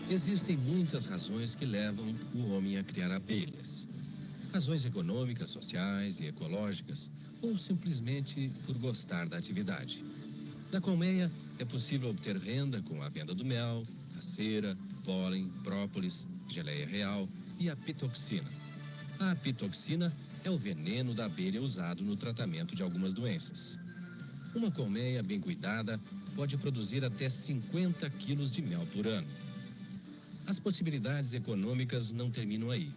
Existem muitas razões que levam o homem a criar abelhas. Razões econômicas, sociais e ecológicas, ou simplesmente por gostar da atividade. Da colmeia é possível obter renda com a venda do mel, a cera, pólen, própolis, geleia real e a pitoxina. A apitoxina é o veneno da abelha usado no tratamento de algumas doenças. Uma colmeia bem cuidada pode produzir até 50 quilos de mel por ano. As possibilidades econômicas não terminam aí.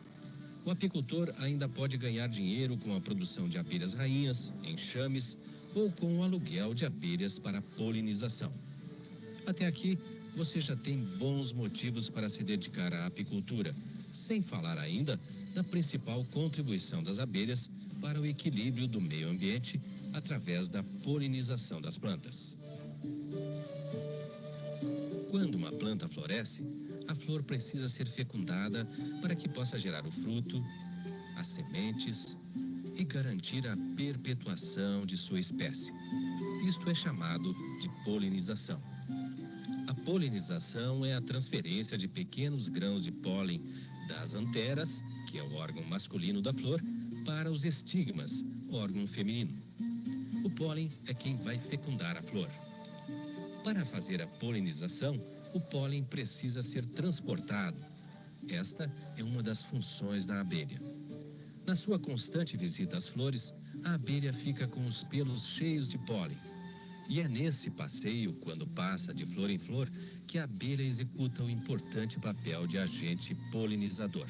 O apicultor ainda pode ganhar dinheiro com a produção de abelhas rainhas, enxames ou com o aluguel de abelhas para polinização. Até aqui, você já tem bons motivos para se dedicar à apicultura, sem falar ainda da principal contribuição das abelhas para o equilíbrio do meio ambiente através da polinização das plantas. Quando uma planta floresce, a flor precisa ser fecundada para que possa gerar o fruto, as sementes e garantir a perpetuação de sua espécie. Isto é chamado de polinização. A polinização é a transferência de pequenos grãos de pólen das anteras, que é o órgão masculino da flor, para os estigmas, órgão feminino. O pólen é quem vai fecundar a flor. Para fazer a polinização, o pólen precisa ser transportado. Esta é uma das funções da abelha. Na sua constante visita às flores, a abelha fica com os pelos cheios de pólen. E é nesse passeio, quando passa de flor em flor, que a abelha executa o importante papel de agente polinizador.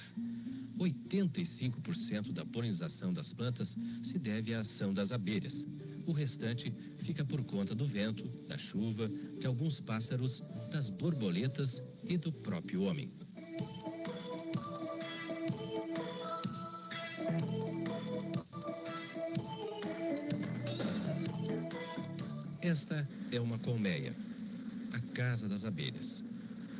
85% da polinização das plantas se deve à ação das abelhas. O restante fica por conta do vento, da chuva, de alguns pássaros, das borboletas e do próprio homem. Esta é uma colmeia, a casa das abelhas.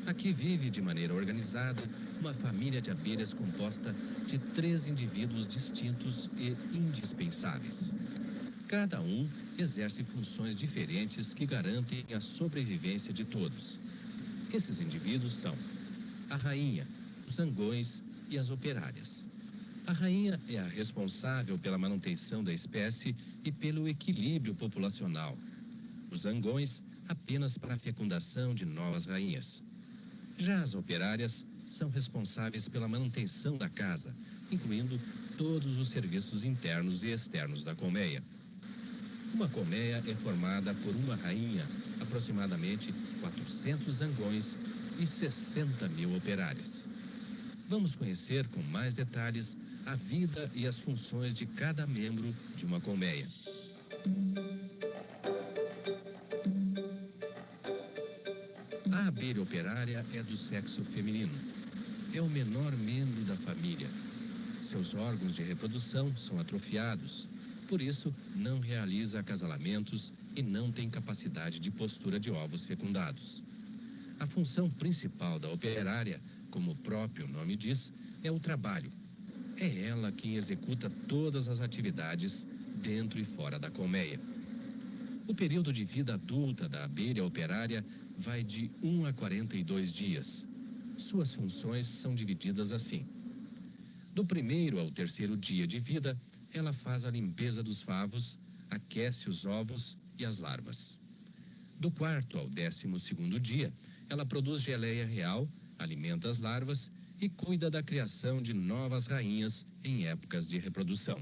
Aqui vive de maneira organizada uma família de abelhas composta de 3 indivíduos distintos e indispensáveis. Cada um exerce funções diferentes que garantem a sobrevivência de todos. Esses indivíduos são a rainha, os zangões e as operárias. A rainha é a responsável pela manutenção da espécie e pelo equilíbrio populacional. Os zangões apenas para a fecundação de novas rainhas. Já as operárias são responsáveis pela manutenção da casa, incluindo todos os serviços internos e externos da colmeia. Uma colmeia é formada por uma rainha, aproximadamente 400 zangões e 60 mil operárias. Vamos conhecer com mais detalhes a vida e as funções de cada membro de uma colmeia. A abelha operária é do sexo feminino. É o menor membro da família. Seus órgãos de reprodução são atrofiados. Por isso, não realiza acasalamentos e não tem capacidade de postura de ovos fecundados. A função principal da operária, como o próprio nome diz, é o trabalho. É ela quem executa todas as atividades dentro e fora da colmeia. O período de vida adulta da abelha operária vai de 1 a 42 dias. Suas funções são divididas assim. Do 1º ao 3º dia de vida, ela faz a limpeza dos favos, aquece os ovos e as larvas. Do 4º ao 12º dia, ela produz geleia real, alimenta as larvas e cuida da criação de novas rainhas em épocas de reprodução.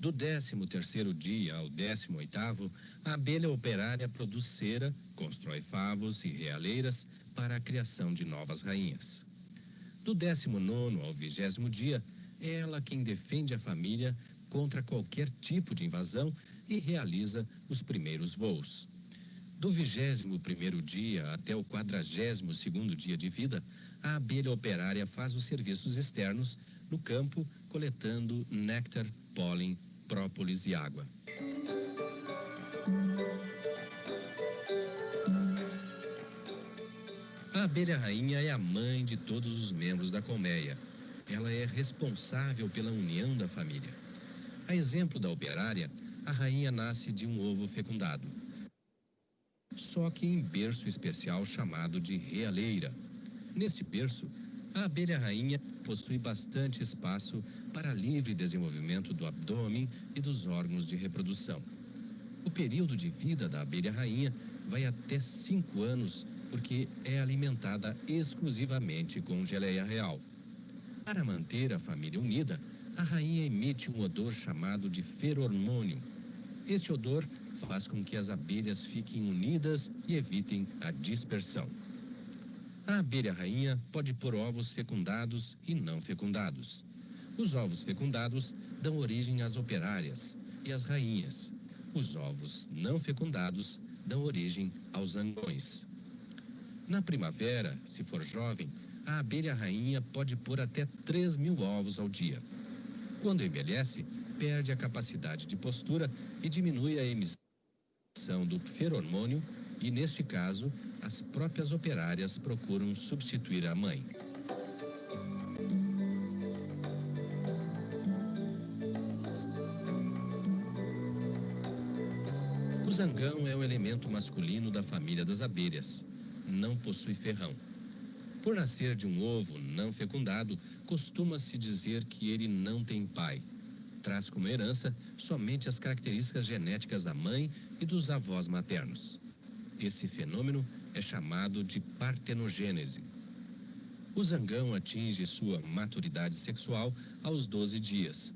Do 13º dia ao 18º, a abelha operária produz cera, constrói favos e realeiras para a criação de novas rainhas. Do 19º ao 20º dia, é ela quem defende a família contra qualquer tipo de invasão e realiza os primeiros voos. Do 21º dia até o 42º dia de vida, a abelha operária faz os serviços externos no campo, coletando néctar, pólen, própolis e água. A abelha rainha é a mãe de todos os membros da colmeia. Ela é responsável pela união da família. A exemplo da operária, a rainha nasce de um ovo fecundado, só que em berço especial chamado de realeira. Neste berço, a abelha rainha possui bastante espaço para livre desenvolvimento do abdômen e dos órgãos de reprodução. O período de vida da abelha rainha vai até 5 anos, porque é alimentada exclusivamente com geleia real. Para manter a família unida, a rainha emite um odor chamado de feromônio. Este odor faz com que as abelhas fiquem unidas e evitem a dispersão. A abelha rainha pode pôr ovos fecundados e não fecundados. Os ovos fecundados dão origem às operárias e às rainhas. Os ovos não fecundados dão origem aos zangões. Na primavera, se for jovem, a abelha rainha pode pôr até 3.000 ovos ao dia. Quando envelhece, perde a capacidade de postura e diminui a emissão do feromônio e, neste caso, as próprias operárias procuram substituir a mãe. O zangão é o elemento masculino da família das abelhas. Não possui ferrão. Por nascer de um ovo não fecundado, costuma-se dizer que ele não tem pai. Traz como herança somente as características genéticas da mãe e dos avós maternos. Esse fenômeno é chamado de partenogênese. O zangão atinge sua maturidade sexual aos 12 dias.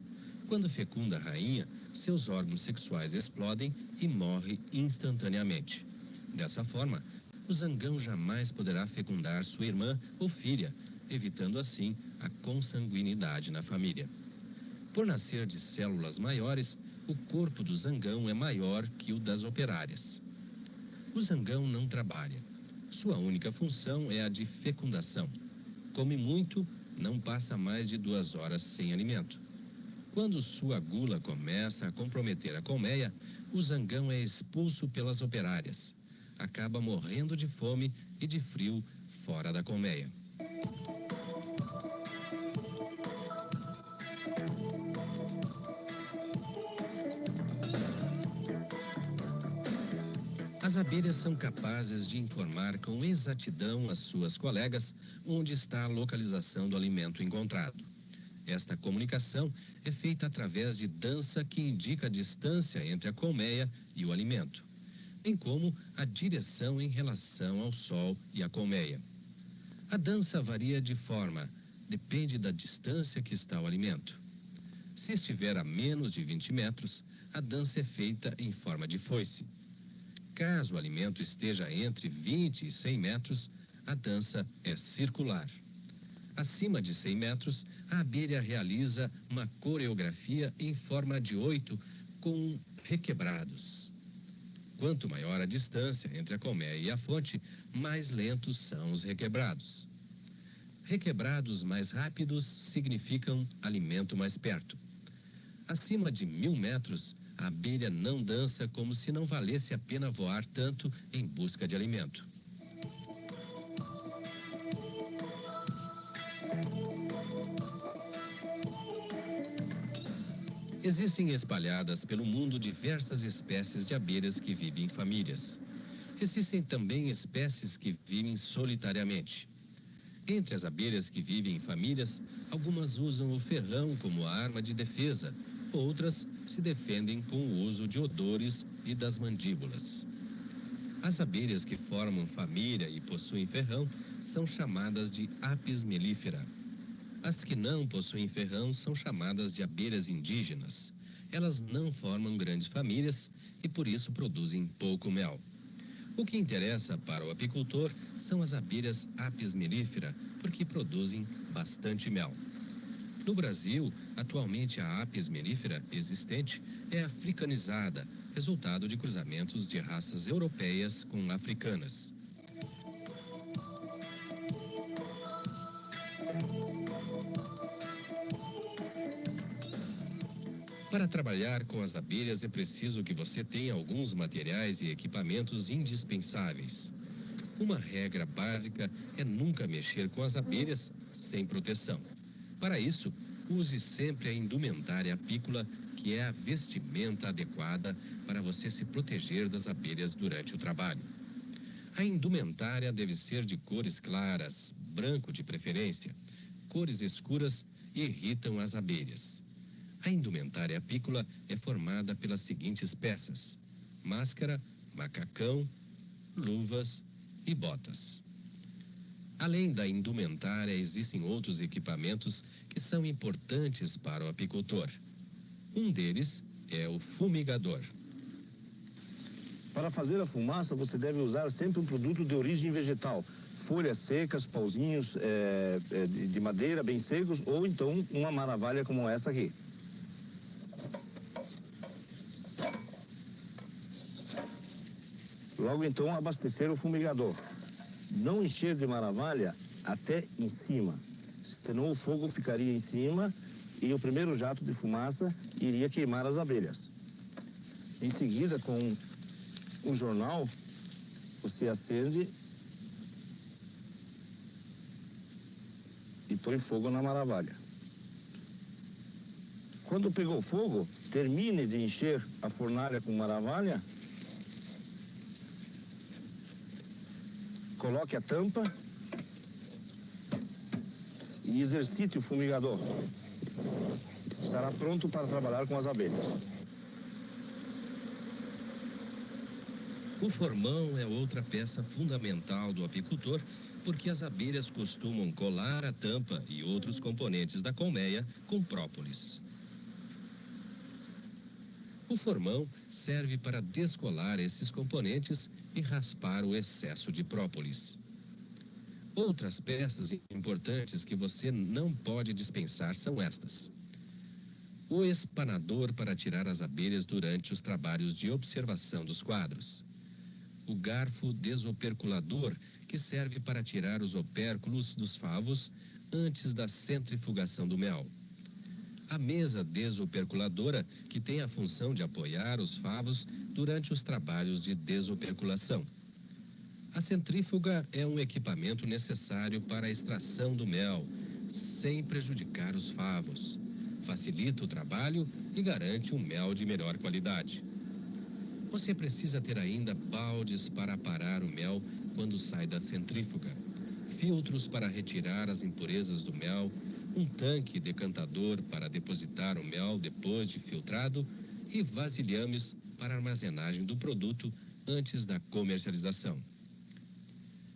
Quando fecunda a rainha, seus órgãos sexuais explodem e morre instantaneamente. Dessa forma, o zangão jamais poderá fecundar sua irmã ou filha, evitando assim a consanguinidade na família. Por nascer de células maiores, o corpo do zangão é maior que o das operárias. O zangão não trabalha. Sua única função é a de fecundação. Come muito, não passa mais de 2 horas sem alimento. Quando sua gula começa a comprometer a colmeia, o zangão é expulso pelas operárias. Acaba morrendo de fome e de frio fora da colmeia. As abelhas são capazes de informar com exatidão às suas colegas onde está a localização do alimento encontrado. Esta comunicação é feita através de dança que indica a distância entre a colmeia e o alimento, bem como a direção em relação ao sol e à colmeia. A dança varia de forma, depende da distância que está o alimento. Se estiver a menos de 20 metros, a dança é feita em forma de foice. Caso o alimento esteja entre 20 e 100 metros, a dança é circular. Acima de 100 metros, a abelha realiza uma coreografia em forma de 8 com requebrados. Quanto maior a distância entre a colmeia e a fonte, mais lentos são os requebrados. Requebrados mais rápidos significam alimento mais perto. Acima de 1.000 metros, a abelha não dança como se não valesse a pena voar tanto em busca de alimento. Existem espalhadas pelo mundo diversas espécies de abelhas que vivem em famílias. Existem também espécies que vivem solitariamente. Entre as abelhas que vivem em famílias, algumas usam o ferrão como arma de defesa, outras se defendem com o uso de odores e das mandíbulas. As abelhas que formam família e possuem ferrão são chamadas de apis mellifera. As que não possuem ferrão são chamadas de abelhas indígenas. Elas não formam grandes famílias e por isso produzem pouco mel. O que interessa para o apicultor são as abelhas apis mellifera, porque produzem bastante mel. No Brasil, atualmente a apis mellifera existente é africanizada, resultado de cruzamentos de raças europeias com africanas. Para trabalhar com as abelhas é preciso que você tenha alguns materiais e equipamentos indispensáveis. Uma regra básica é nunca mexer com as abelhas sem proteção. Para isso, use sempre a indumentária apícola, que é a vestimenta adequada para você se proteger das abelhas durante o trabalho. A indumentária deve ser de cores claras, branco de preferência. Cores escuras irritam as abelhas. A indumentária apícola é formada pelas seguintes peças: máscara, macacão, luvas e botas. Além da indumentária, existem outros equipamentos que são importantes para o apicultor. Um deles é o fumigador. Para fazer a fumaça, você deve usar sempre um produto de origem vegetal. Folhas secas, pauzinhos de madeira bem secos, ou então uma maravilha como essa aqui. Logo então abastecer o fumigador. Não encher de maravilha até em cima, senão o fogo ficaria em cima e o primeiro jato de fumaça iria queimar as abelhas. Em seguida, com um jornal, você acende e põe fogo na maravilha. Quando pegou fogo, termine de encher a fornalha com maravilha, coloque a tampa e exercite o fumigador. Estará pronto para trabalhar com as abelhas. O formão é outra peça fundamental do apicultor, porque as abelhas costumam colar a tampa e outros componentes da colmeia com própolis. O formão serve para descolar esses componentes e raspar o excesso de própolis. Outras peças importantes que você não pode dispensar são estas: o espanador para tirar as abelhas durante os trabalhos de observação dos quadros. O garfo desoperculador, que serve para tirar os opérculos dos favos antes da centrifugação do mel. A mesa desoperculadora, que tem a função de apoiar os favos durante os trabalhos de desoperculação. A centrífuga é um equipamento necessário para a extração do mel, sem prejudicar os favos. Facilita o trabalho e garante um mel de melhor qualidade. Você precisa ter ainda baldes para aparar o mel quando sai da centrífuga, filtros para retirar as impurezas do mel, um tanque decantador para depositar o mel depois de filtrado e vasilhames para armazenagem do produto antes da comercialização.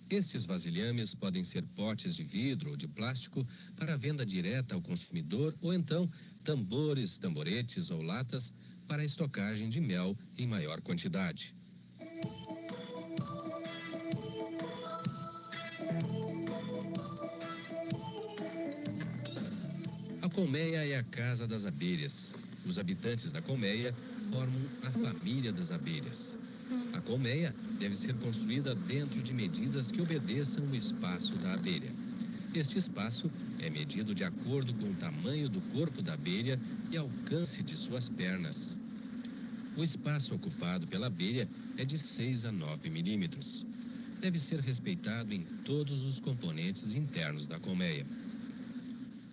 Estes vasilhames podem ser potes de vidro ou de plástico para venda direta ao consumidor ou então tambores, tamboretes ou latas para a estocagem de mel em maior quantidade. A colmeia é a casa das abelhas. Os habitantes da colmeia formam a família das abelhas. A colmeia deve ser construída dentro de medidas que obedeçam o espaço da abelha. Este espaço é medido de acordo com o tamanho do corpo da abelha e alcance de suas pernas. O espaço ocupado pela abelha é de 6 a 9 milímetros. Deve ser respeitado em todos os componentes internos da colmeia.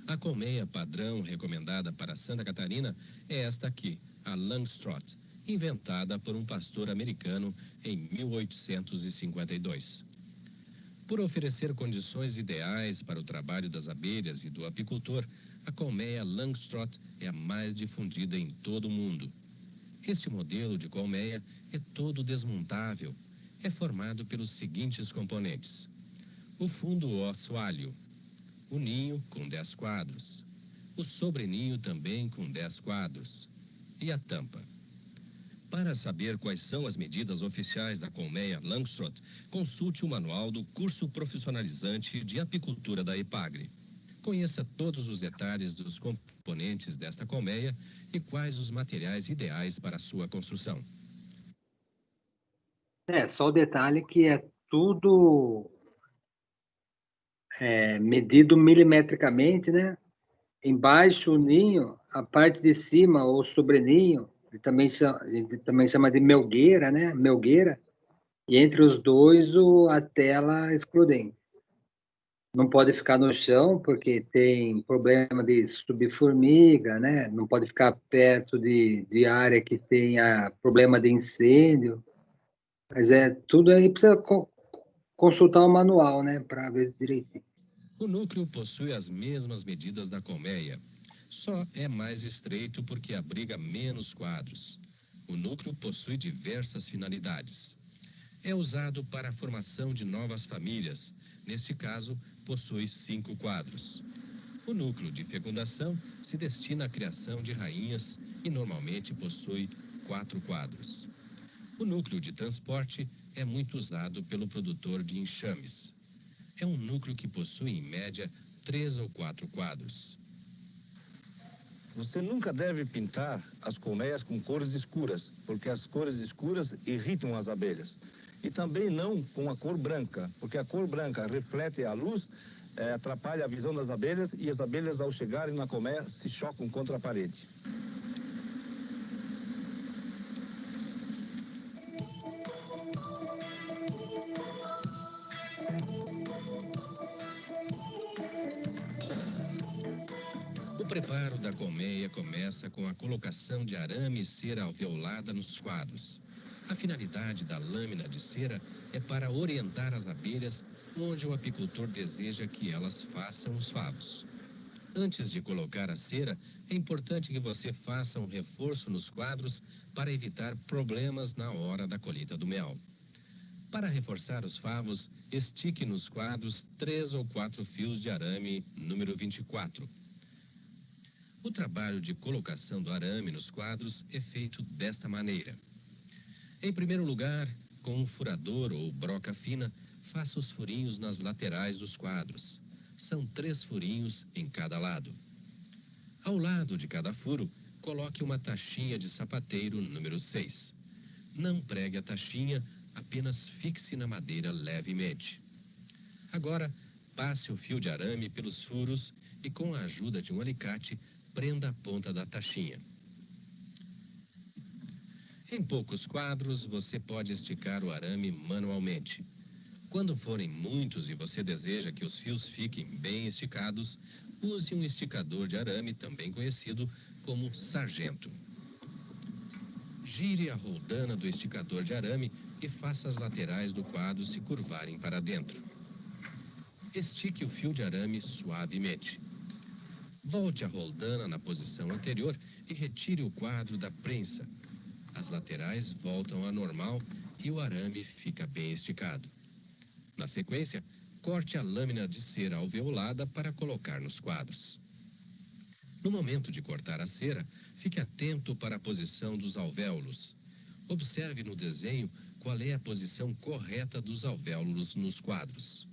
A colmeia padrão recomendada para Santa Catarina é esta aqui, a Langstroth, inventada por um pastor americano em 1852. Por oferecer condições ideais para o trabalho das abelhas e do apicultor, a colmeia Langstroth é a mais difundida em todo o mundo. Este modelo de colmeia é todo desmontável. É formado pelos seguintes componentes: o fundo ou assoalho, o ninho com 10 quadros, o sobreninho também com 10 quadros e a tampa. Para saber quais são as medidas oficiais da colmeia Langstroth, consulte o manual do curso profissionalizante de apicultura da EPAGRE. Conheça todos os detalhes dos componentes desta colmeia e quais os materiais ideais para a sua construção. Só o detalhe que é tudo medido milimetricamente, né? Embaixo o ninho, a parte de cima, o sobreninho, a gente também chama de melgueira, né? Melgueira. E entre os dois, a tela excludente. Não pode ficar no chão, porque tem problema de subir formiga, né? Não pode ficar perto de área que tenha problema de incêndio. Mas tudo aí precisa consultar o manual, né, para ver direitinho. O núcleo possui as mesmas medidas da colmeia, só é mais estreito porque abriga menos quadros. O núcleo possui diversas finalidades. É usado para a formação de novas famílias. Neste caso, possui 5 quadros. O núcleo de fecundação se destina à criação de rainhas e normalmente possui 4 quadros. O núcleo de transporte é muito usado pelo produtor de enxames. É um núcleo que possui, em média, 3 ou 4 quadros. Você nunca deve pintar as colmeias com cores escuras, porque as cores escuras irritam as abelhas. E também não com a cor branca, porque a cor branca reflete a luz, atrapalha a visão das abelhas e as abelhas, ao chegarem na colmeia, se chocam contra a parede. O preparo da colmeia começa com a colocação de arame e cera alveolada nos quadros. A finalidade da lâmina de cera é para orientar as abelhas onde o apicultor deseja que elas façam os favos. Antes de colocar a cera, é importante que você faça um reforço nos quadros para evitar problemas na hora da colheita do mel. Para reforçar os favos, estique nos quadros 3 ou 4 fios de arame número 24. O trabalho de colocação do arame nos quadros é feito desta maneira. Em primeiro lugar, com um furador ou broca fina, faça os furinhos nas laterais dos quadros. São 3 furinhos em cada lado. Ao lado de cada furo, coloque uma tachinha de sapateiro número 6. Não pregue a tachinha, apenas fixe na madeira levemente. Agora, passe o fio de arame pelos furos e, com a ajuda de um alicate, prenda a ponta da tachinha. Em poucos quadros, você pode esticar o arame manualmente. Quando forem muitos e você deseja que os fios fiquem bem esticados, use um esticador de arame, também conhecido como sargento. Gire a roldana do esticador de arame e faça as laterais do quadro se curvarem para dentro. Estique o fio de arame suavemente. Volte a roldana na posição anterior e retire o quadro da prensa. As laterais voltam ao normal e o arame fica bem esticado. Na sequência, corte a lâmina de cera alveolada para colocar nos quadros. No momento de cortar a cera, fique atento para a posição dos alvéolos. Observe no desenho qual é a posição correta dos alvéolos nos quadros.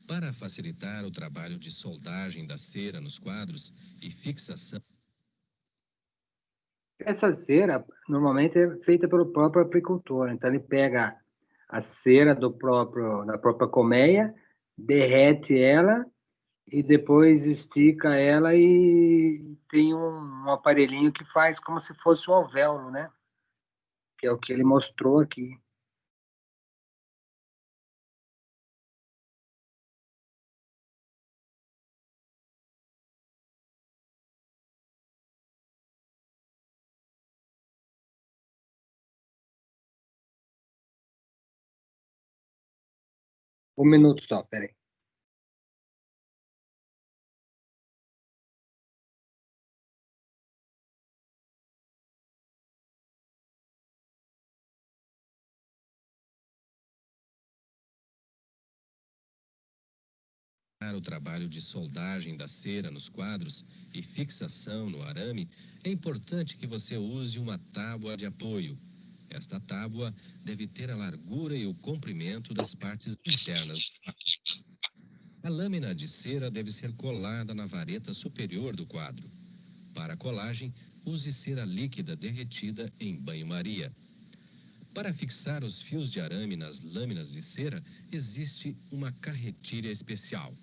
Para facilitar o trabalho de soldagem da cera nos quadros e fixação. Essa cera, normalmente, é feita pelo próprio apicultor. Então, ele pega a cera da própria colmeia, derrete ela e depois estica ela e tem um aparelhinho que faz como se fosse um alvéolo, né? Que é o que ele mostrou aqui. Um minuto só, peraí. Para o trabalho de soldagem da cera nos quadros e fixação no arame, é importante que você use uma tábua de apoio. Esta tábua deve ter a largura e o comprimento das partes internas do quadro. A lâmina de cera deve ser colada na vareta superior do quadro. Para a colagem, use cera líquida derretida em banho-maria. Para fixar os fios de arame nas lâminas de cera, existe uma carretilha especial.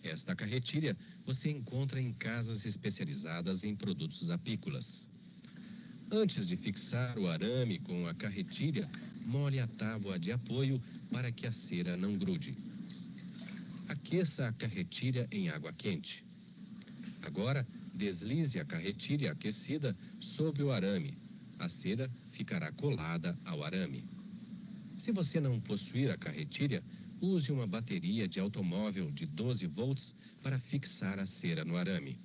Esta carretilha você encontra em casas especializadas em produtos apícolas. Antes de fixar o arame com a carretilha, molhe a tábua de apoio para que a cera não grude. Aqueça a carretilha em água quente. Agora, deslize a carretilha aquecida sobre o arame. A cera ficará colada ao arame. Se você não possuir a carretilha, use uma bateria de automóvel de 12 volts para fixar a cera no arame.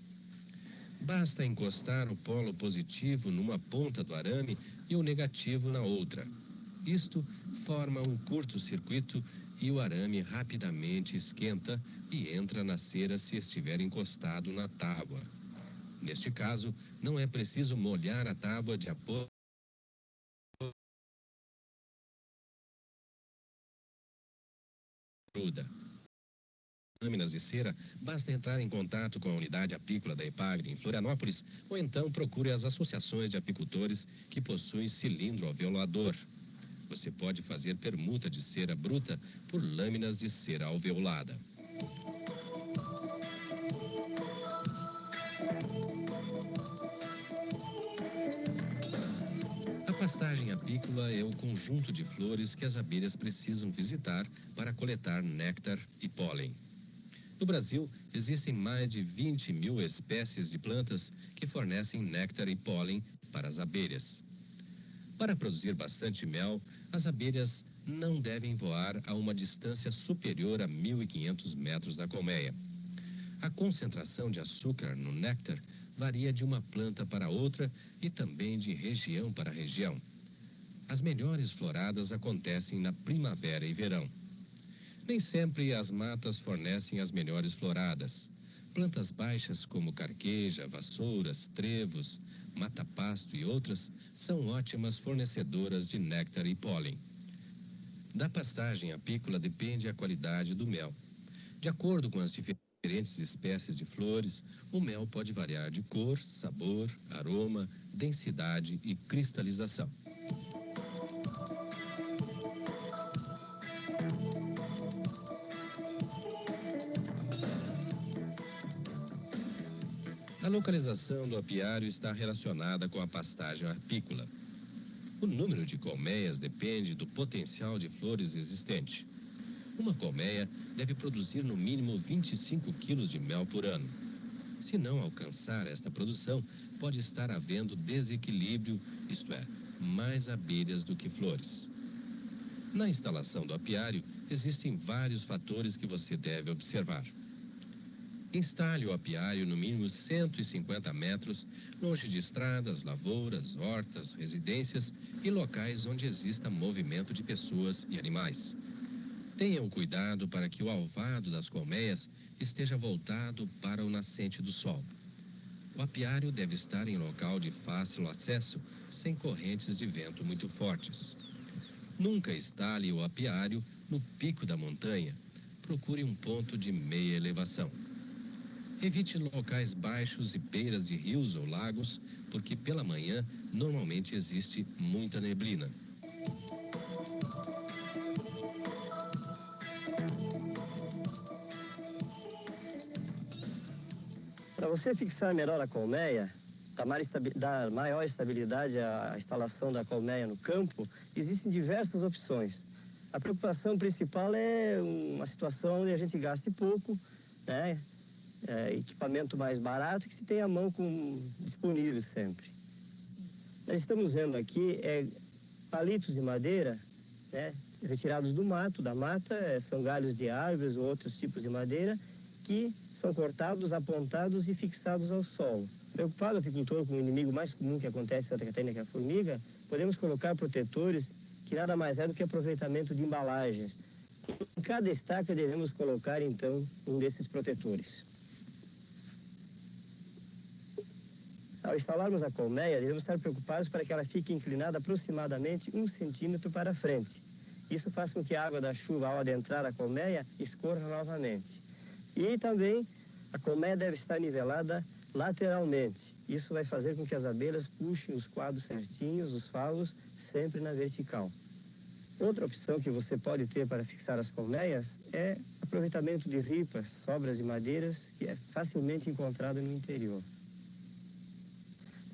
Basta encostar o polo positivo numa ponta do arame e o negativo na outra. Isto forma um curto-circuito e o arame rapidamente esquenta e entra na cera se estiver encostado na tábua. Neste caso, não é preciso molhar a tábua de apoio. Lâminas de cera, basta entrar em contato com a unidade apícola da Epagre em Florianópolis ou então procure as associações de apicultores que possuem cilindro alveolador. Você pode fazer permuta de cera bruta por lâminas de cera alveolada. A pastagem apícola é o conjunto de flores que as abelhas precisam visitar para coletar néctar e pólen. No Brasil, existem mais de 20 mil espécies de plantas que fornecem néctar e pólen para as abelhas. Para produzir bastante mel, as abelhas não devem voar a uma distância superior a 1.500 metros da colmeia. A concentração de açúcar no néctar varia de uma planta para outra e também de região para região. As melhores floradas acontecem na primavera e verão. Nem sempre as matas fornecem as melhores floradas. Plantas baixas como carqueja, vassouras, trevos, mata-pasto e outras são ótimas fornecedoras de néctar e pólen. Da pastagem apícola depende a qualidade do mel. De acordo com as diferentes espécies de flores, o mel pode variar de cor, sabor, aroma, densidade e cristalização. A localização do apiário está relacionada com a pastagem apícola. O número de colmeias depende do potencial de flores existente. Uma colmeia deve produzir no mínimo 25 quilos de mel por ano. Se não alcançar esta produção, pode estar havendo desequilíbrio, isto é, mais abelhas do que flores. Na instalação do apiário, existem vários fatores que você deve observar. Instale o apiário no mínimo 150 metros, longe de estradas, lavouras, hortas, residências e locais onde exista movimento de pessoas e animais. Tenha o cuidado para que o alvado das colmeias esteja voltado para o nascente do sol. O apiário deve estar em local de fácil acesso, sem correntes de vento muito fortes. Nunca instale o apiário no pico da montanha. Procure um ponto de meia elevação. Evite locais baixos e beiras de rios ou lagos, porque pela manhã normalmente existe muita neblina. Para você fixar melhor a colmeia, dar maior estabilidade à instalação da colmeia no campo, existem diversas opções. A preocupação principal é uma situação onde a gente gaste pouco, né? Equipamento mais barato que se tem à mão disponível sempre. Nós estamos vendo aqui palitos de madeira, né, retirados do mato, da mata, são galhos de árvores ou outros tipos de madeira que são cortados, apontados e fixados ao solo. Preocupado o apicultor com o inimigo mais comum que acontece em Santa Catarina, que é a formiga, podemos colocar protetores que nada mais é do que aproveitamento de embalagens. Em cada estaca devemos colocar então um desses protetores. Ao instalarmos a colmeia, devemos estar preocupados para que ela fique inclinada aproximadamente 1 centímetro para frente. Isso faz com que a água da chuva, ao adentrar a colmeia, escorra novamente. E também a colmeia deve estar nivelada lateralmente. Isso vai fazer com que as abelhas puxem os quadros certinhos, os favos, sempre na vertical. Outra opção que você pode ter para fixar as colmeias é aproveitamento de ripas, sobras de madeiras, que é facilmente encontrado no interior.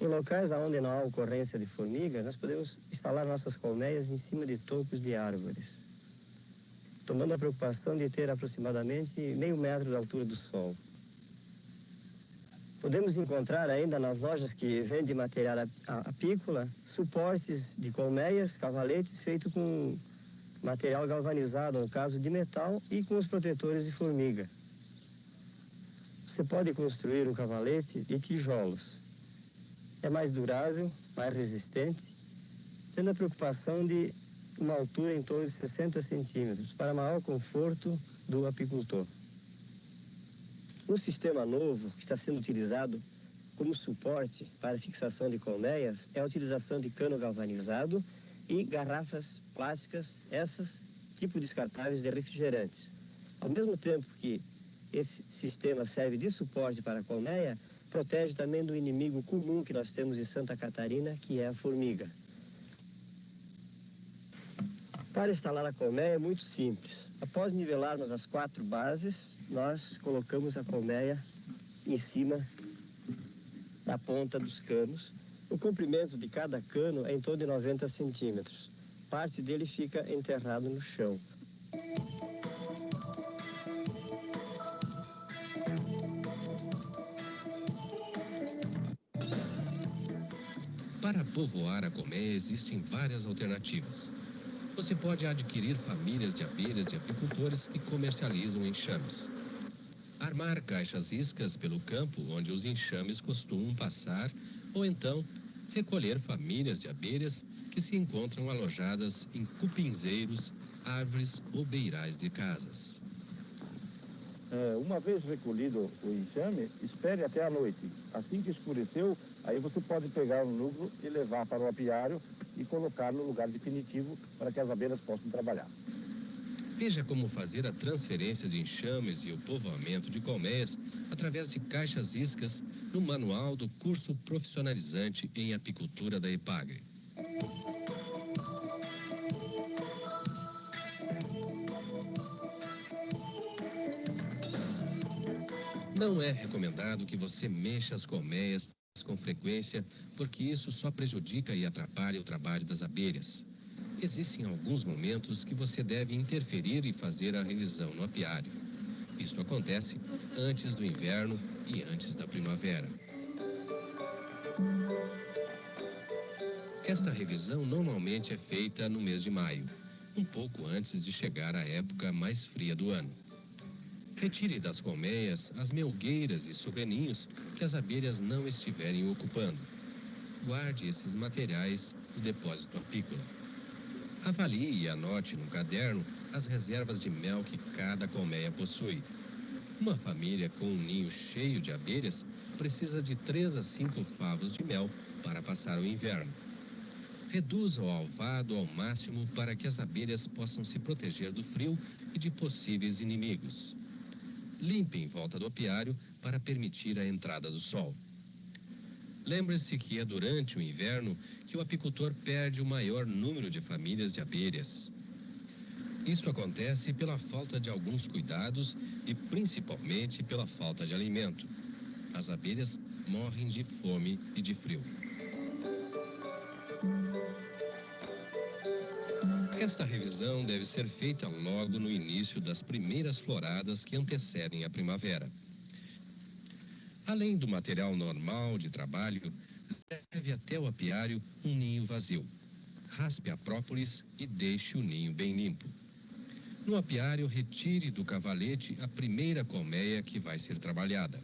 Em locais onde não há ocorrência de formigas, nós podemos instalar nossas colmeias em cima de tocos de árvores, tomando a preocupação de ter aproximadamente meio metro de altura do solo. Podemos encontrar ainda nas lojas que vendem material apícola suportes de colmeias, cavaletes feitos com material galvanizado, no caso de metal, e com os protetores de formiga. Você pode construir um cavalete de tijolos. É mais durável, mais resistente, tendo a preocupação de uma altura em torno de 60 centímetros, para maior conforto do apicultor. Um sistema novo que está sendo utilizado como suporte para a fixação de colmeias é a utilização de cano galvanizado e garrafas plásticas, essas tipo descartáveis de refrigerantes. Ao mesmo tempo que esse sistema serve de suporte para a colmeia, protege também do inimigo comum que nós temos em Santa Catarina, que é a formiga. Para instalar a colmeia é muito simples. Após nivelarmos as 4 bases, nós colocamos a colmeia em cima da ponta dos canos. O comprimento de cada cano é em torno de 90 centímetros. Parte dele fica enterrado no chão. Para povoar a colmeia existem várias alternativas. Você pode adquirir famílias de abelhas de apicultores que comercializam enxames. Armar caixas iscas pelo campo onde os enxames costumam passar, ou então recolher famílias de abelhas que se encontram alojadas em cupinzeiros, árvores ou beirais de casas. Uma vez recolhido o enxame, espere até a noite. Assim que escureceu, aí você pode pegar o núcleo e levar para o apiário e colocar no lugar definitivo para que as abelhas possam trabalhar. Veja como fazer a transferência de enxames e o povoamento de colmeias através de caixas iscas no manual do curso profissionalizante em apicultura da EPAGRE. Não é recomendado que você mexa as colmeias com frequência, porque isso só prejudica e atrapalha o trabalho das abelhas. Existem alguns momentos que você deve interferir e fazer a revisão no apiário. Isso acontece antes do inverno e antes da primavera. Esta revisão normalmente é feita no mês de maio, um pouco antes de chegar a época mais fria do ano. Retire das colmeias as melgueiras e sobreninhos que as abelhas não estiverem ocupando. Guarde esses materiais no depósito apícola. Avalie e anote no caderno as reservas de mel que cada colmeia possui. Uma família com um ninho cheio de abelhas precisa de 3 a 5 favos de mel para passar o inverno. Reduza o alvado ao máximo para que as abelhas possam se proteger do frio e de possíveis inimigos. Limpe em volta do apiário para permitir a entrada do sol. Lembre-se que é durante o inverno que o apicultor perde o maior número de famílias de abelhas. Isso acontece pela falta de alguns cuidados e principalmente pela falta de alimento. As abelhas morrem de fome e de frio. Esta revisão deve ser feita logo no início das primeiras floradas que antecedem a primavera. Além do material normal de trabalho, leve até o apiário um ninho vazio. Raspe a própolis e deixe o ninho bem limpo. No apiário, retire do cavalete a primeira colmeia que vai ser trabalhada.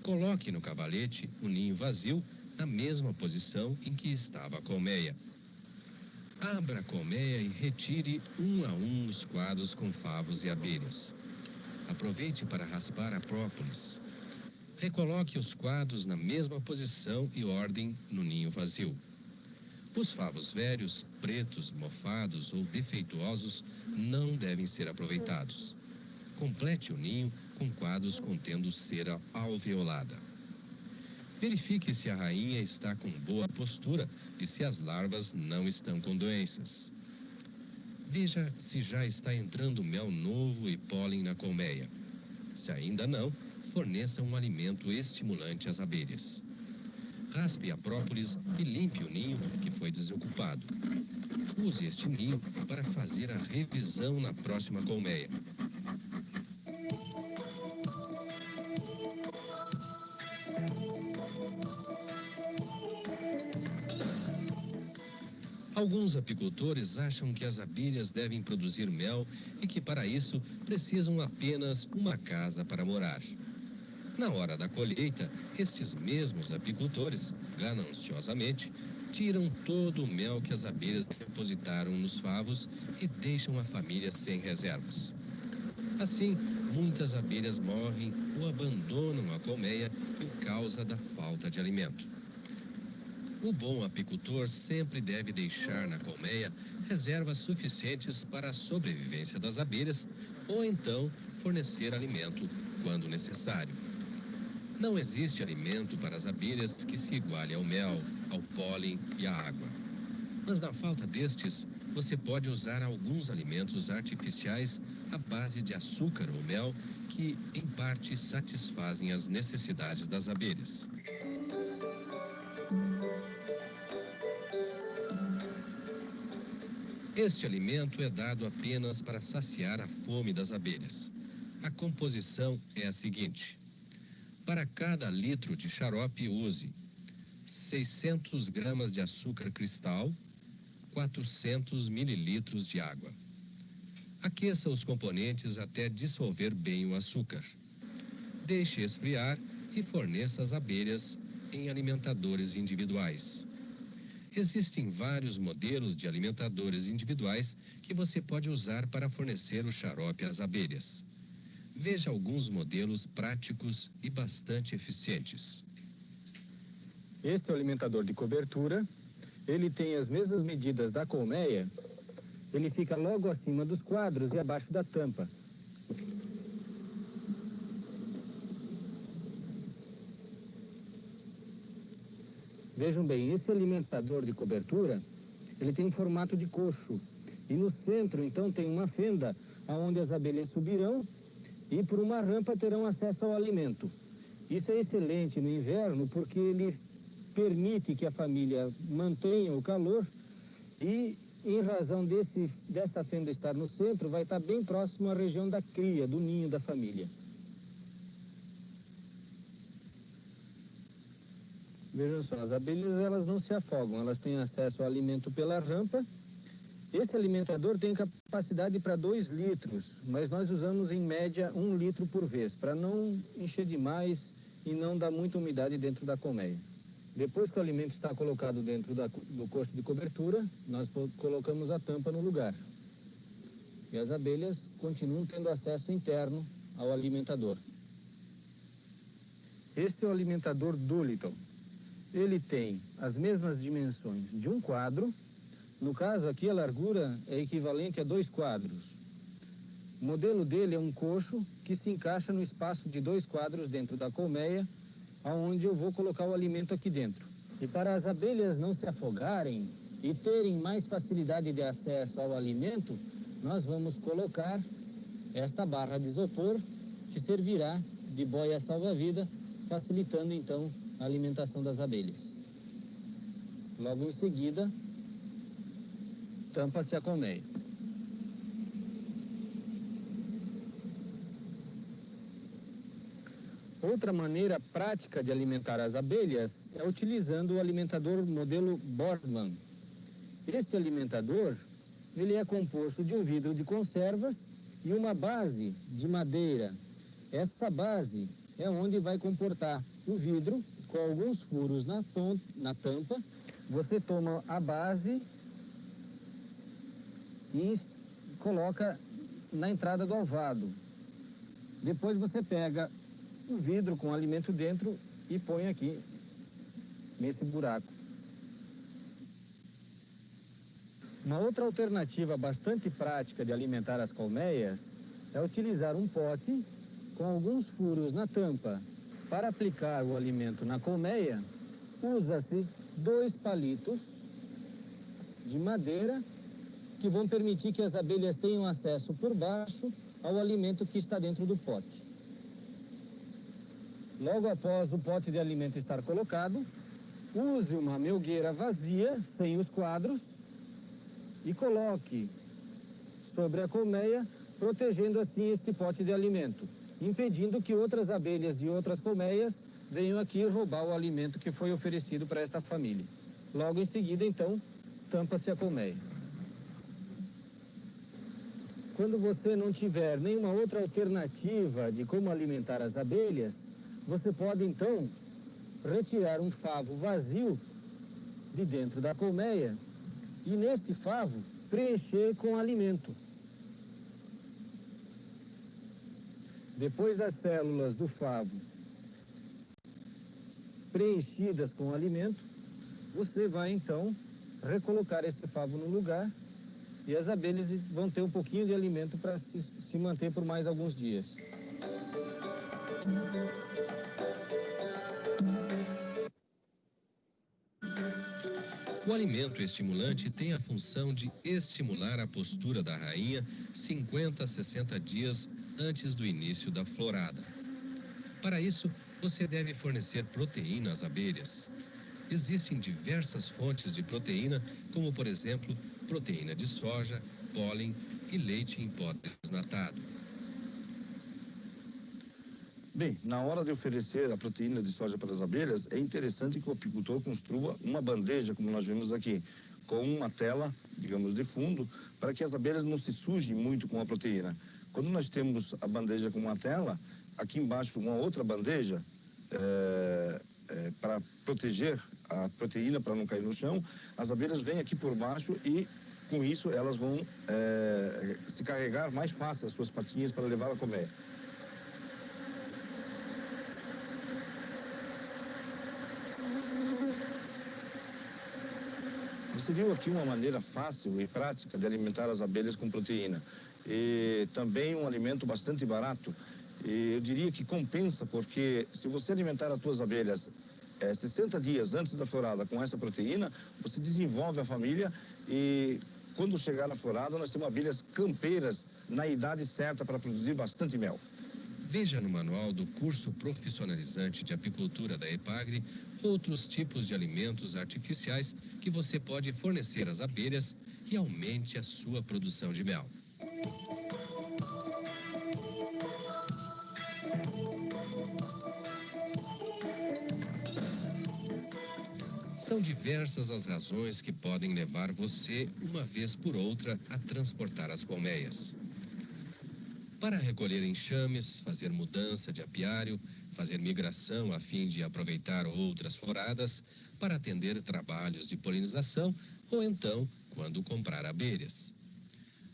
Coloque no cavalete o ninho vazio na mesma posição em que estava a colmeia. Abra a colmeia e retire um a um os quadros com favos e abelhas. Aproveite para raspar a própolis. Recoloque os quadros na mesma posição e ordem no ninho vazio. Os favos velhos, pretos, mofados ou defeituosos não devem ser aproveitados. Complete o ninho com quadros contendo cera alveolada. Verifique se a rainha está com boa postura e se as larvas não estão com doenças. Veja se já está entrando mel novo e pólen na colmeia. Se ainda não, forneça um alimento estimulante às abelhas. Raspe a própolis e limpe o ninho que foi desocupado. Use este ninho para fazer a revisão na próxima colmeia. Alguns apicultores acham que as abelhas devem produzir mel e que para isso precisam apenas uma casa para morar. Na hora da colheita, estes mesmos apicultores, gananciosamente, tiram todo o mel que as abelhas depositaram nos favos e deixam a família sem reservas. Assim, muitas abelhas morrem ou abandonam a colmeia por causa da falta de alimento. O bom apicultor sempre deve deixar na colmeia reservas suficientes para a sobrevivência das abelhas ou então fornecer alimento quando necessário. Não existe alimento para as abelhas que se iguale ao mel, ao pólen e à água. Mas na falta destes, você pode usar alguns alimentos artificiais à base de açúcar ou mel que, em parte, satisfazem as necessidades das abelhas. Este alimento é dado apenas para saciar a fome das abelhas. A composição é a seguinte: para cada litro de xarope, use 600 gramas de açúcar cristal, 400 mililitros de água. Aqueça os componentes até dissolver bem o açúcar. Deixe esfriar e forneça às abelhas em alimentadores individuais. Existem vários modelos de alimentadores individuais que você pode usar para fornecer o xarope às abelhas. Veja alguns modelos práticos e bastante eficientes. Este é o alimentador de cobertura. Ele tem as mesmas medidas da colmeia. Ele fica logo acima dos quadros e abaixo da tampa. Vejam bem, esse alimentador de cobertura, ele tem um formato de coxo. E no centro, então, tem uma fenda onde as abelhas subirão e por uma rampa terão acesso ao alimento. Isso é excelente no inverno porque ele permite que a família mantenha o calor e, em razão dessa fenda estar no centro, vai estar bem próximo à região da cria, do ninho da família. Vejam só, as abelhas elas não se afogam, elas têm acesso ao alimento pela rampa. Esse alimentador tem capacidade para 2 litros, mas nós usamos em média 1 litro por vez, para não encher demais e não dar muita umidade dentro da colmeia. Depois que o alimento está colocado dentro do coxo de cobertura, nós colocamos a tampa no lugar. E as abelhas continuam tendo acesso interno ao alimentador. Este é o alimentador Doolittle. Ele tem as mesmas dimensões de um quadro. No caso aqui, a largura é equivalente a 2 quadros. O modelo dele é um coxo que se encaixa no espaço de 2 quadros dentro da colmeia, aonde eu vou colocar o alimento aqui dentro. E para as abelhas não se afogarem e terem mais facilidade de acesso ao alimento, nós vamos colocar esta barra de isopor, que servirá de boia salva-vida, facilitando então a alimentação das abelhas. Logo em seguida, tampa-se a colmeia. Outra maneira prática de alimentar as abelhas é utilizando o alimentador modelo Boardman. Este alimentador, ele é composto de um vidro de conservas e uma base de madeira. Esta base é onde vai comportar o vidro com alguns furos na tampa. Você toma a base e coloca na entrada do alvado. Depois você pega o vidro com o alimento dentro e põe aqui nesse buraco. Uma outra alternativa bastante prática de alimentar as colmeias é utilizar um pote com alguns furos na tampa. Para aplicar o alimento na colmeia, usa-se 2 palitos de madeira que vão permitir que as abelhas tenham acesso por baixo ao alimento que está dentro do pote. Logo após o pote de alimento estar colocado, use uma melgueira vazia, sem os quadros, e coloque sobre a colmeia, protegendo assim este pote de alimento, impedindo que outras abelhas de outras colmeias venham aqui roubar o alimento que foi oferecido para esta família. Logo em seguida, então, tampa-se a colmeia. Quando você não tiver nenhuma outra alternativa de como alimentar as abelhas, você pode então retirar um favo vazio de dentro da colmeia e neste favo preencher com alimento. Depois das células do favo preenchidas com alimento, você vai então recolocar esse favo no lugar e as abelhas vão ter um pouquinho de alimento para se manter por mais alguns dias. O alimento estimulante tem a função de estimular a postura da rainha 50 a 60 dias antes do início da florada. Para isso, você deve fornecer proteína às abelhas. Existem diversas fontes de proteína, como por exemplo, proteína de soja, pólen e leite em pó desnatado. Bem, na hora de oferecer a proteína de soja para as abelhas, é interessante que o apicultor construa uma bandeja, como nós vemos aqui, com uma tela, digamos, de fundo, para que as abelhas não se sujem muito com a proteína. Quando nós temos a bandeja com uma tela, aqui embaixo uma outra bandeja, para proteger a proteína para não cair no chão, as abelhas vêm aqui por baixo e, com isso, elas vão se carregar mais fácil as suas patinhas para levar a colmeia. Você viu aqui uma maneira fácil e prática de alimentar as abelhas com proteína. E também um alimento bastante barato. E eu diria que compensa, porque se você alimentar as suas abelhas 60 dias antes da florada com essa proteína, você desenvolve a família e quando chegar na florada nós temos abelhas campeiras na idade certa para produzir bastante mel. Veja no manual do curso profissionalizante de apicultura da EPAGRE outros tipos de alimentos artificiais que você pode fornecer às abelhas e aumente a sua produção de mel. São diversas as razões que podem levar você, uma vez por outra, a transportar as colmeias. Para recolher enxames, fazer mudança de apiário, fazer migração a fim de aproveitar outras floradas, para atender trabalhos de polinização ou então quando comprar abelhas.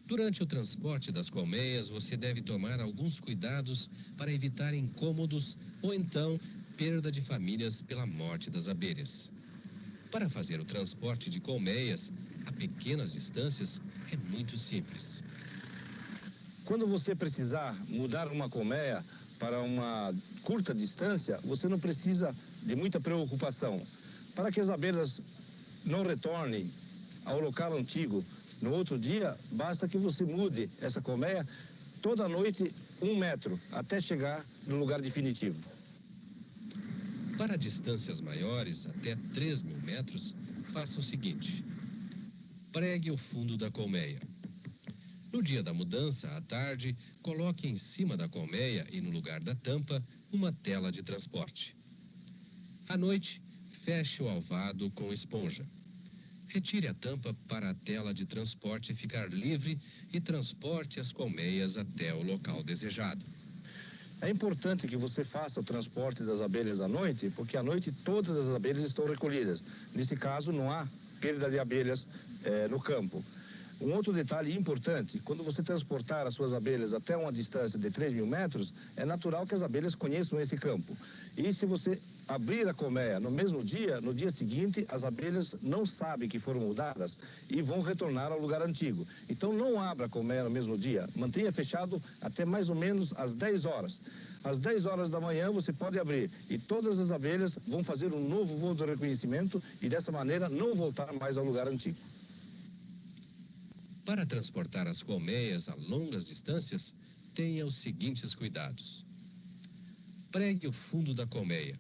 Durante o transporte das colmeias, você deve tomar alguns cuidados para evitar incômodos ou então perda de famílias pela morte das abelhas. Para fazer o transporte de colmeias a pequenas distâncias é muito simples. Quando você precisar mudar uma colmeia para uma curta distância, você não precisa de muita preocupação. Para que as abelhas não retornem ao local antigo no outro dia, basta que você mude essa colmeia toda noite 1 metro, até chegar no lugar definitivo. Para distâncias maiores, até 3.000 metros, faça o seguinte: pregue o fundo da colmeia. No dia da mudança, à tarde, coloque em cima da colmeia e no lugar da tampa uma tela de transporte. À noite, feche o alvado com esponja. Retire a tampa para a tela de transporte ficar livre e transporte as colmeias até o local desejado. É importante que você faça o transporte das abelhas à noite, porque à noite todas as abelhas estão recolhidas. Nesse caso, não há perda de abelhas no campo. Um outro detalhe importante, quando você transportar as suas abelhas até uma distância de 3.000 metros, é natural que as abelhas conheçam esse campo. E se você abrir a colmeia no mesmo dia, no dia seguinte, as abelhas não sabem que foram mudadas e vão retornar ao lugar antigo. Então não abra a colmeia no mesmo dia, mantenha fechado até mais ou menos às 10 horas. Às 10 horas da manhã você pode abrir e todas as abelhas vão fazer um novo voo de reconhecimento e dessa maneira não voltar mais ao lugar antigo. Para transportar as colmeias a longas distâncias, tenha os seguintes cuidados. Pregue o fundo da colmeia.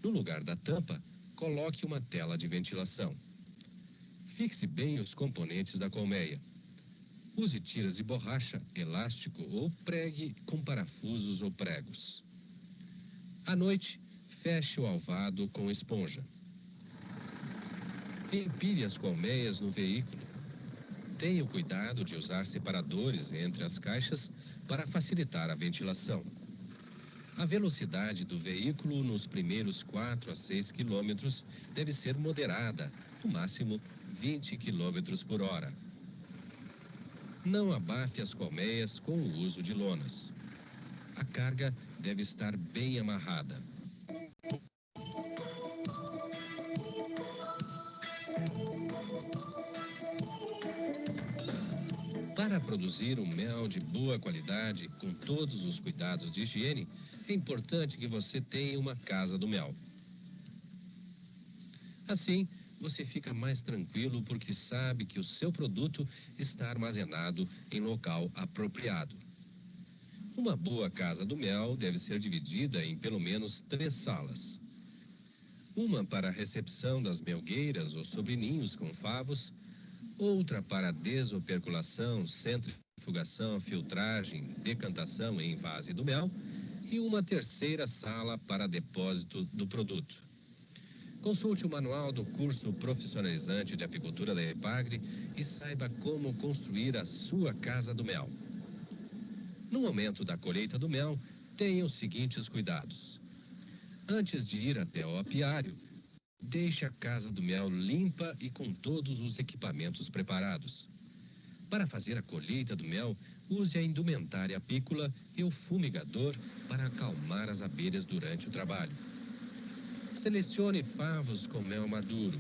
No lugar da tampa, coloque uma tela de ventilação. Fixe bem os componentes da colmeia. Use tiras de borracha, elástico ou pregue com parafusos ou pregos. À noite, feche o alvado com esponja. Empilhe as colmeias no veículo. Tenha o cuidado de usar separadores entre as caixas para facilitar a ventilação. A velocidade do veículo nos primeiros 4 a 6 quilômetros deve ser moderada, no máximo 20 quilômetros por hora. Não abafe as colmeias com o uso de lonas. A carga deve estar bem amarrada. Para produzir um mel de boa qualidade, com todos os cuidados de higiene, é importante que você tenha uma casa do mel. Assim, você fica mais tranquilo porque sabe que o seu produto está armazenado em local apropriado. Uma boa casa do mel deve ser dividida em pelo menos 3 salas. Uma para a recepção das melgueiras ou sobreninhos com favos, outra para desoperculação, centrifugação, filtragem, decantação em vase do mel e uma terceira sala para depósito do produto. Consulte o manual do curso profissionalizante de apicultura da EPAGRE e saiba como construir a sua casa do mel. No momento da colheita do mel, tenha os seguintes cuidados. Antes de ir até o apiário, deixe a casa do mel limpa e com todos os equipamentos preparados. Para fazer a colheita do mel, use a indumentária apícola e o fumigador para acalmar as abelhas durante o trabalho. Selecione favos com mel maduro.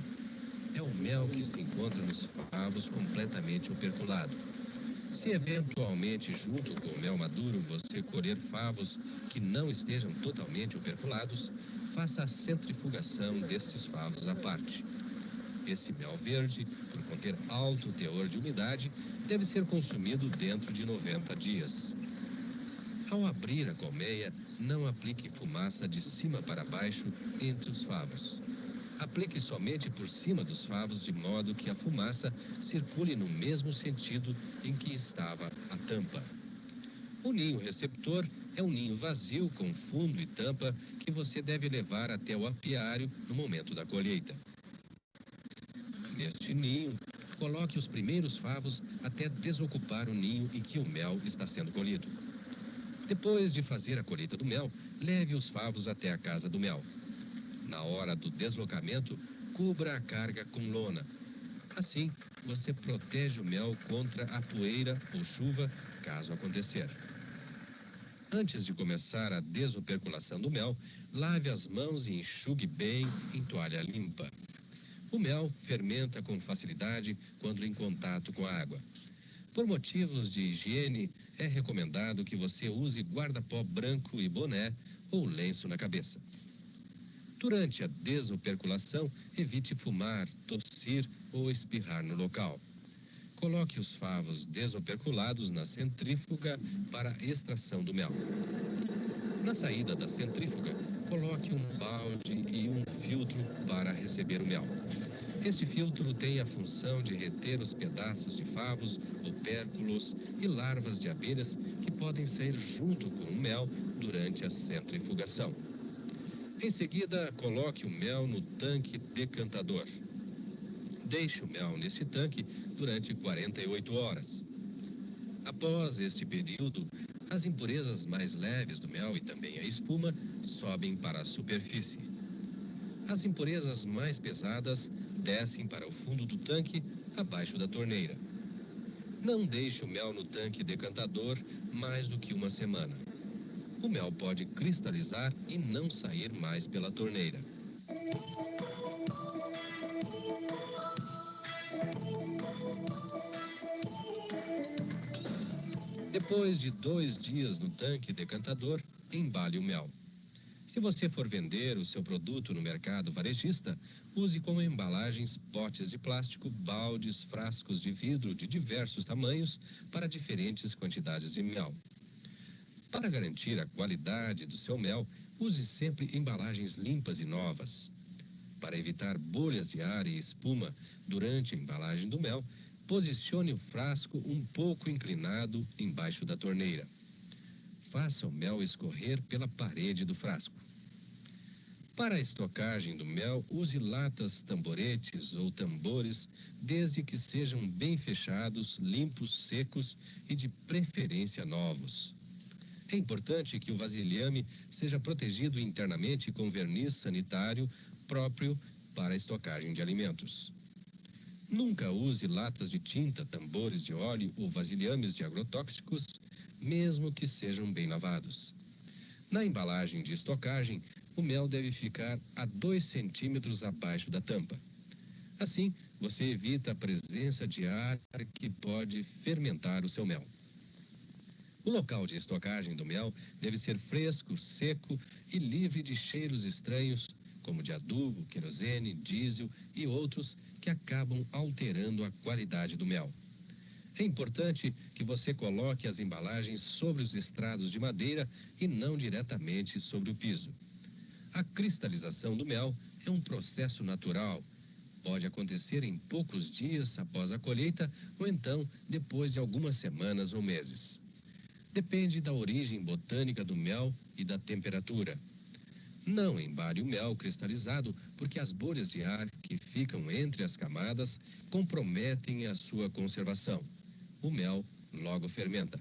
É o mel que se encontra nos favos completamente operculado. Se eventualmente, junto com o mel maduro, você colher favos que não estejam totalmente operculados, faça a centrifugação destes favos à parte. Esse mel verde, por conter alto teor de umidade, deve ser consumido dentro de 90 dias. Ao abrir a colmeia, não aplique fumaça de cima para baixo entre os favos. Aplique somente por cima dos favos, de modo que a fumaça circule no mesmo sentido em que estava a tampa. O ninho receptor é um ninho vazio com fundo e tampa que você deve levar até o apiário no momento da colheita. Neste ninho, coloque os primeiros favos até desocupar o ninho em que o mel está sendo colhido. Depois de fazer a colheita do mel, leve os favos até a casa do mel. Na hora do deslocamento, cubra a carga com lona. Assim, você protege o mel contra a poeira ou chuva, caso acontecer. Antes de começar a desoperculação do mel, lave as mãos e enxugue bem em toalha limpa. O mel fermenta com facilidade quando em contato com a água. Por motivos de higiene, é recomendado que você use guarda-pó branco e boné ou lenço na cabeça. Durante a desoperculação, evite fumar, tossir ou espirrar no local. Coloque os favos desoperculados na centrífuga para a extração do mel. Na saída da centrífuga, coloque um balde e um filtro para receber o mel. Este filtro tem a função de reter os pedaços de favos, opérculos e larvas de abelhas que podem sair junto com o mel durante a centrifugação. Em seguida, coloque o mel no tanque decantador. Deixe o mel nesse tanque durante 48 horas. Após este período, as impurezas mais leves do mel e também a espuma sobem para a superfície. As impurezas mais pesadas descem para o fundo do tanque, abaixo da torneira. Não deixe o mel no tanque decantador mais do que uma semana. O mel pode cristalizar e não sair mais pela torneira. Depois de 2 dias no tanque decantador, embale o mel. Se você for vender o seu produto no mercado varejista, use como embalagens potes de plástico, baldes, frascos de vidro de diversos tamanhos para diferentes quantidades de mel. Para garantir a qualidade do seu mel, use sempre embalagens limpas e novas. Para evitar bolhas de ar e espuma durante a embalagem do mel, posicione o frasco um pouco inclinado embaixo da torneira. Faça o mel escorrer pela parede do frasco. Para a estocagem do mel, use latas, tamboretes ou tambores, desde que sejam bem fechados, limpos, secos e de preferência novos. É importante que o vasilhame seja protegido internamente com verniz sanitário próprio para a estocagem de alimentos. Nunca use latas de tinta, tambores de óleo ou vasilhames de agrotóxicos, mesmo que sejam bem lavados. Na embalagem de estocagem, o mel deve ficar a 2 centímetros abaixo da tampa. Assim, você evita a presença de ar que pode fermentar o seu mel. O local de estocagem do mel deve ser fresco, seco e livre de cheiros estranhos, como de adubo, querosene, diesel e outros que acabam alterando a qualidade do mel. É importante que você coloque as embalagens sobre os estrados de madeira e não diretamente sobre o piso. A cristalização do mel é um processo natural. Pode acontecer em poucos dias após a colheita ou então depois de algumas semanas ou meses. Depende da origem botânica do mel e da temperatura. Não embale o mel cristalizado, porque as bolhas de ar que ficam entre as camadas comprometem a sua conservação. O mel logo fermenta.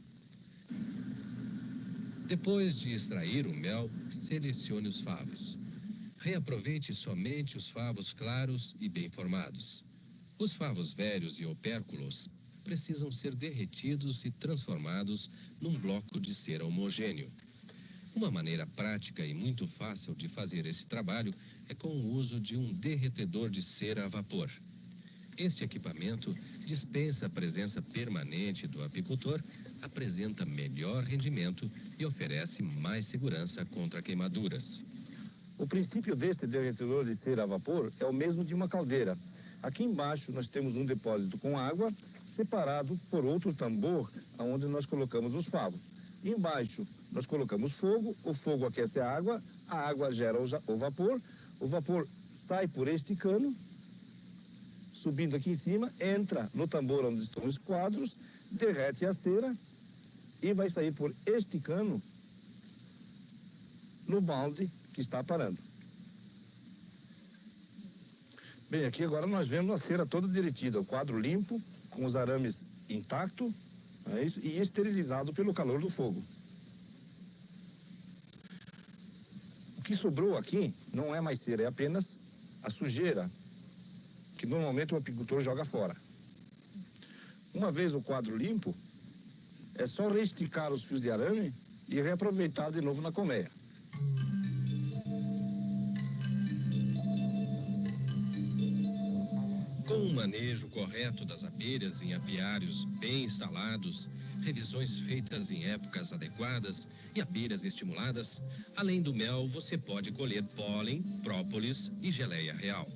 Depois de extrair o mel, selecione os favos. Reaproveite somente os favos claros e bem formados. Os favos velhos e opérculos precisam ser derretidos e transformados num bloco de cera homogêneo. Uma maneira prática e muito fácil de fazer esse trabalho é com o uso de um derretedor de cera a vapor. Este equipamento dispensa a presença permanente do apicultor, apresenta melhor rendimento e oferece mais segurança contra queimaduras. O princípio deste derretedor de cera a vapor é o mesmo de uma caldeira. Aqui embaixo nós temos um depósito com água, separado por outro tambor, onde nós colocamos os favos. Embaixo nós colocamos fogo, o fogo aquece a água gera o vapor sai por este cano, subindo aqui em cima, entra no tambor onde estão os quadros, derrete a cera e vai sair por este cano no balde que está parando. Bem, aqui agora nós vemos a cera toda derretida, o quadro limpo, com os arames intactos, é isso, e esterilizado pelo calor do fogo. O que sobrou aqui não é mais cera, é apenas a sujeira, que normalmente o apicultor joga fora. Uma vez o quadro limpo, é só reesticar os fios de arame e reaproveitar de novo na colmeia. Com o manejo correto das abelhas em apiários bem instalados, revisões feitas em épocas adequadas e abelhas estimuladas, além do mel, você pode colher pólen, própolis e geleia real.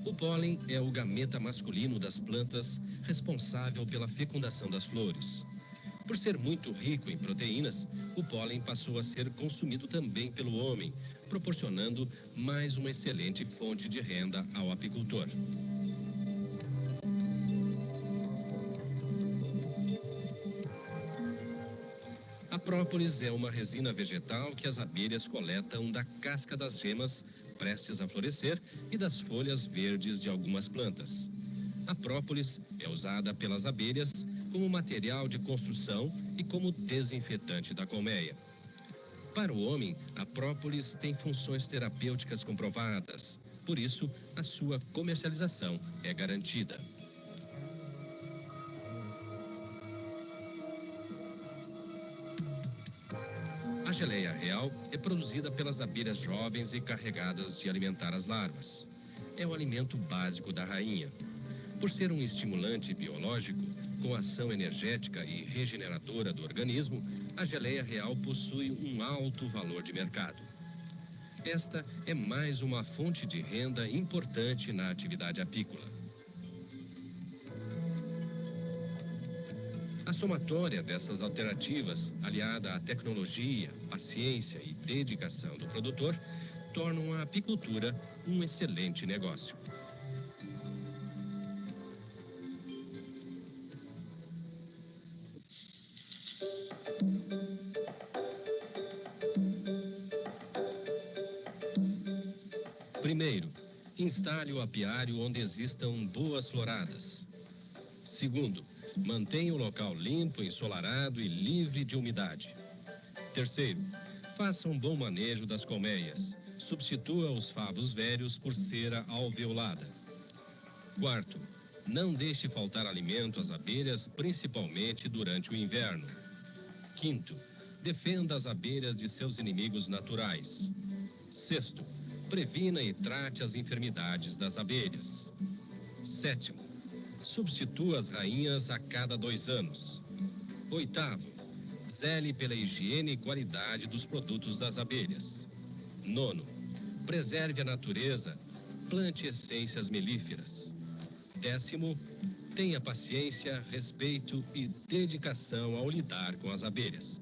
O pólen é o gameta masculino das plantas, responsável pela fecundação das flores. Por ser muito rico em proteínas, o pólen passou a ser consumido também pelo homem, proporcionando mais uma excelente fonte de renda ao apicultor. A própolis é uma resina vegetal que as abelhas coletam da casca das gemas prestes a florescer e das folhas verdes de algumas plantas. A própolis é usada pelas abelhas como material de construção e como desinfetante da colmeia. Para o homem, a própolis tem funções terapêuticas comprovadas, por isso a sua comercialização é garantida. A geleia real é produzida pelas abelhas jovens e carregadas de alimentar as larvas. É o alimento básico da rainha. Por ser um estimulante biológico, com ação energética e regeneradora do organismo, a geleia real possui um alto valor de mercado. Esta é mais uma fonte de renda importante na atividade apícola. A somatória dessas alternativas, aliada à tecnologia, à ciência e dedicação do produtor, tornam a apicultura um excelente negócio. Primeiro, instale o apiário onde existam boas floradas. Segundo, mantenha o local limpo, ensolarado e livre de umidade. Terceiro, faça um bom manejo das colmeias. Substitua os favos velhos por cera alveolada. Quarto, não deixe faltar alimento às abelhas, principalmente durante o inverno. Quinto, defenda as abelhas de seus inimigos naturais. Sexto, previna e trate as enfermidades das abelhas. Sétimo, substitua as rainhas a cada 2 anos. Oitavo, zele pela higiene e qualidade dos produtos das abelhas. Nono, preserve a natureza, plante essências melíferas. 10º, tenha paciência, respeito e dedicação ao lidar com as abelhas.